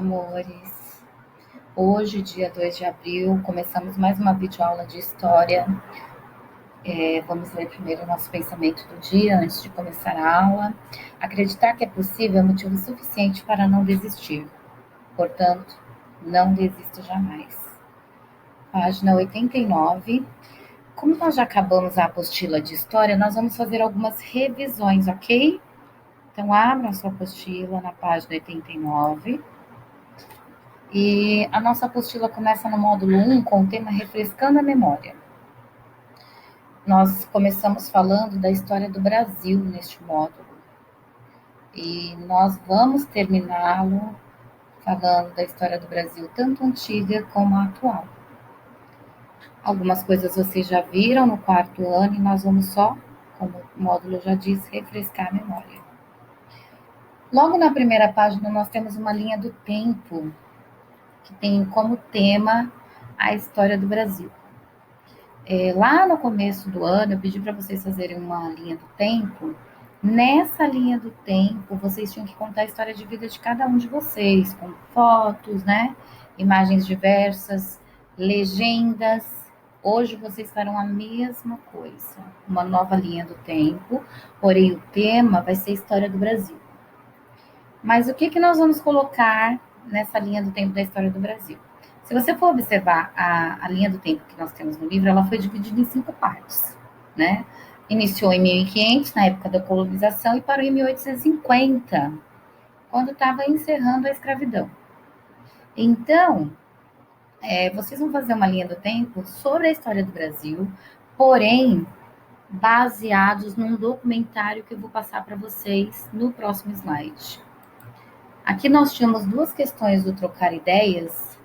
Amores, hoje, dia 2 de abril, começamos mais uma videoaula de história. Vamos ler primeiro o nosso pensamento do dia, antes de começar a aula. Acreditar que é possível é motivo suficiente para não desistir. Portanto, não desista jamais. Página 89. Como nós já acabamos a apostila de história, nós vamos fazer algumas revisões, ok? Então, abra a sua apostila na página 89. E a nossa apostila começa no módulo 1 com o tema Refrescando a Memória. Nós começamos falando da história do Brasil neste módulo. E nós vamos terminá-lo falando da história do Brasil, tanto antiga como atual. Algumas coisas vocês já viram no quarto ano e nós vamos só, como o módulo já diz, refrescar a memória. Logo na primeira página nós temos uma linha do tempo, que tem como tema a história do Brasil. Lá no começo do ano, eu pedi para vocês fazerem uma linha do tempo. Nessa linha do tempo, vocês tinham que contar a história de vida de cada um de vocês, com fotos, né? Imagens diversas, legendas. Hoje vocês farão a mesma coisa, uma nova linha do tempo, porém o tema vai ser a história do Brasil. Mas o que nós vamos colocar nessa linha do tempo da história do Brasil? Se você for observar a linha do tempo que nós temos no livro, ela foi dividida em 5 partes, né? Iniciou em 1500, na época da colonização, e parou em 1850, quando estava encerrando a escravidão. Então, vocês vão fazer uma linha do tempo sobre a história do Brasil, porém, baseados num documentário que eu vou passar para vocês no próximo slide. Aqui nós tínhamos 2 questões do Trocar Ideias,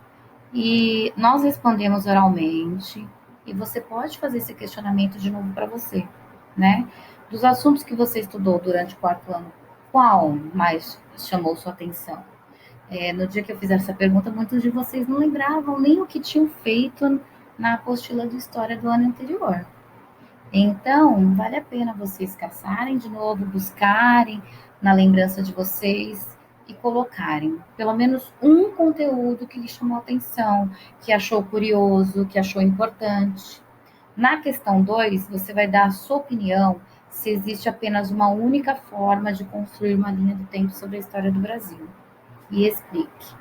e nós respondemos oralmente, e você pode fazer esse questionamento de novo para você, né? Dos assuntos que você estudou durante o 4º ano, qual mais chamou sua atenção? No dia que eu fiz essa pergunta, muitos de vocês não lembravam nem o que tinham feito na apostila de história do ano anterior. Então, vale a pena vocês caçarem de novo, buscarem na lembrança de vocês e colocarem pelo menos um conteúdo que lhe chamou atenção, que achou curioso, que achou importante. Na questão 2, você vai dar a sua opinião se existe apenas uma única forma de construir uma linha do tempo sobre a história do Brasil. E explique.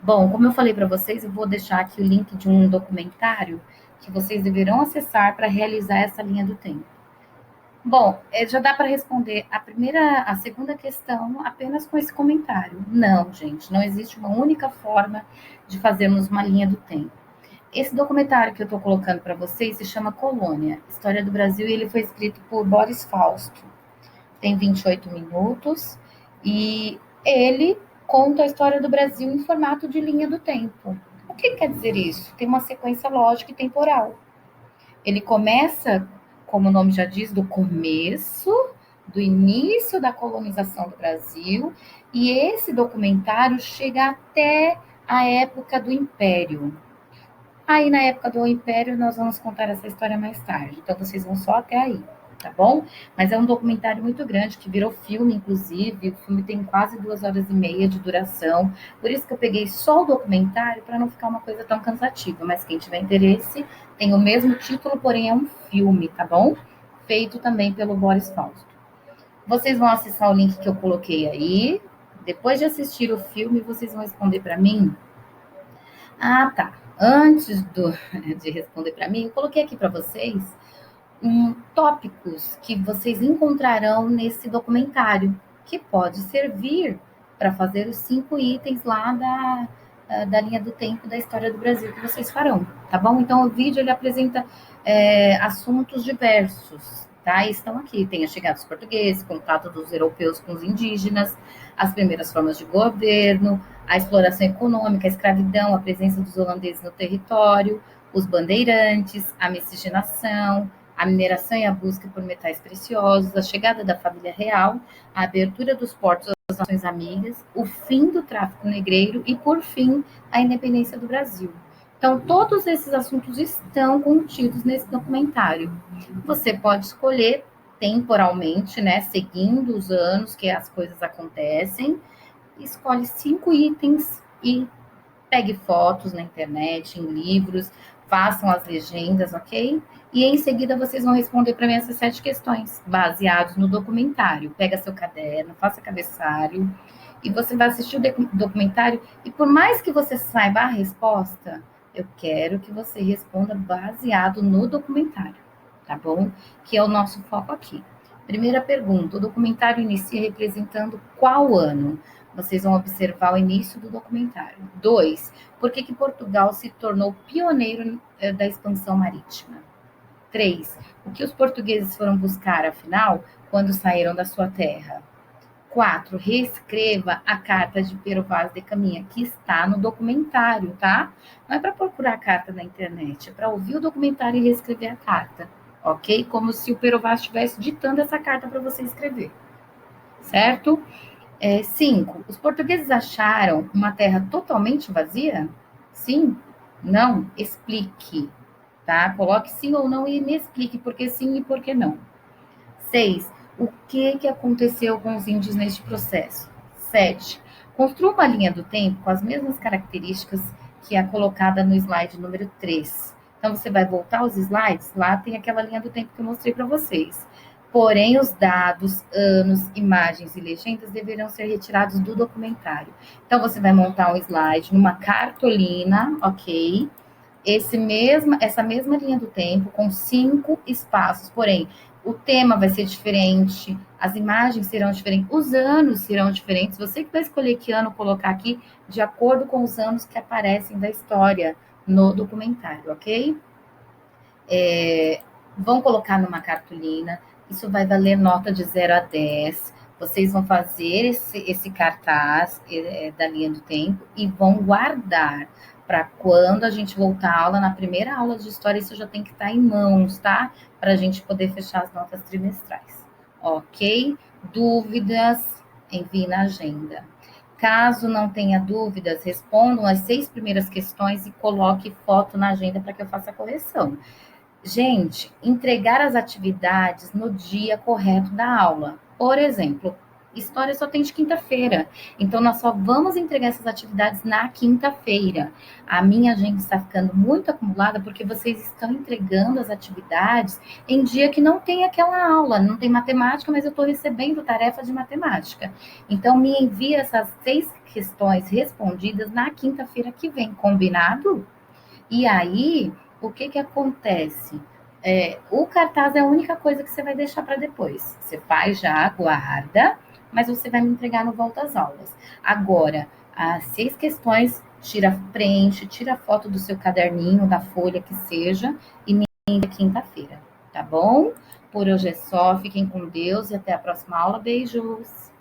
Bom, como eu falei para vocês, eu vou deixar aqui o link de um documentário que vocês deverão acessar para realizar essa linha do tempo. Bom, já dá para responder a segunda questão apenas com esse comentário. Não, gente, não existe uma única forma de fazermos uma linha do tempo. Esse documentário que eu estou colocando para vocês se chama Colônia, História do Brasil, e ele foi escrito por Boris Fausto. Tem 28 minutos e ele conta a história do Brasil em formato de linha do tempo. O que quer dizer isso? Tem uma sequência lógica e temporal. Ele começa, como o nome já diz, do começo, do início da colonização do Brasil, e esse documentário chega até a época do Império. Aí, na época do Império, nós vamos contar essa história mais tarde, então vocês vão só até aí, tá bom? Mas é um documentário muito grande, que virou filme, inclusive. O filme tem quase 2h30 de duração, por isso que eu peguei só o documentário, para não ficar uma coisa tão cansativa. Mas quem tiver interesse, tem o mesmo título, porém é um filme, tá bom? Feito também pelo Boris Fausto. Vocês vão acessar o link que eu coloquei aí. Depois de assistir o filme, vocês vão responder para mim. Ah, tá. Antes de responder para mim, eu coloquei aqui para vocês tópicos que vocês encontrarão nesse documentário, que pode servir para fazer os 5 itens lá da linha do tempo da história do Brasil que vocês farão, tá bom? Então, o vídeo ele apresenta assuntos diversos, tá? E estão aqui, tem a chegada dos portugueses, contato dos europeus com os indígenas, as primeiras formas de governo, a exploração econômica, a escravidão, a presença dos holandeses no território, os bandeirantes, a miscigenação, a mineração e a busca por metais preciosos, a chegada da família real, a abertura dos portos às nações amigas, o fim do tráfico negreiro e, por fim, a independência do Brasil. Então, todos esses assuntos estão contidos nesse documentário. Você pode escolher temporalmente, né, seguindo os anos que as coisas acontecem, escolhe 5 itens e pegue fotos na internet, em livros, façam as legendas, ok? E em seguida vocês vão responder para mim essas 7 questões, baseados no documentário. Pega seu caderno, faça cabeçalho, e você vai assistir o documentário, e por mais que você saiba a resposta, eu quero que você responda baseado no documentário, tá bom? Que é o nosso foco aqui. Primeira pergunta: o documentário inicia representando qual ano? Vocês vão observar o início do documentário. 2. Por que Portugal se tornou pioneiro da expansão marítima? 3. O que os portugueses foram buscar, afinal, quando saíram da sua terra? 4. Reescreva a carta de Pero Vaz de Caminha, que está no documentário, tá? Não é para procurar a carta na internet, é para ouvir o documentário e reescrever a carta, ok? Como se o Pero Vaz estivesse ditando essa carta para você escrever, certo? 5. Os portugueses acharam uma terra totalmente vazia? Sim? Não? Explique, tá? Coloque sim ou não e me explique por que sim e por que não. 6. O que aconteceu com os índios neste processo? 7. Construa uma linha do tempo com as mesmas características que a colocada no slide número 3. Então, você vai voltar aos slides, lá tem aquela linha do tempo que eu mostrei para vocês. Porém, os dados, anos, imagens e legendas deverão ser retirados do documentário. Então, você vai montar um slide numa cartolina, ok? Essa mesma linha do tempo, com 5 espaços, porém, o tema vai ser diferente, as imagens serão diferentes, os anos serão diferentes. Você que vai escolher que ano colocar aqui, de acordo com os anos que aparecem da história no documentário, ok? Vão colocar numa cartolina, isso vai valer nota de 0 a 10. Vocês vão fazer esse cartaz da linha do tempo e vão guardar para quando a gente voltar à aula, na primeira aula de história, isso já tem que estar em mãos, tá? Para a gente poder fechar as notas trimestrais, ok? Dúvidas, envie na agenda. Caso não tenha dúvidas, respondam as 6 primeiras questões e coloque foto na agenda para que eu faça a correção. Gente, entregar as atividades no dia correto da aula. Por exemplo, história só tem de quinta-feira. Então, nós só vamos entregar essas atividades na quinta-feira. A minha agenda está ficando muito acumulada porque vocês estão entregando as atividades em dia que não tem aquela aula, não tem matemática, mas eu estou recebendo tarefa de matemática. Então, me envia essas 6 questões respondidas na quinta-feira que vem, combinado? E aí, o que acontece? O cartaz é a única coisa que você vai deixar para depois. Você faz já, guarda, mas você vai me entregar no volta às aulas. Agora, as 6 questões, preenche, tira a foto do seu caderninho, da folha que seja, e me envia quinta-feira, tá bom? Por hoje é só, fiquem com Deus e até a próxima aula. Beijos!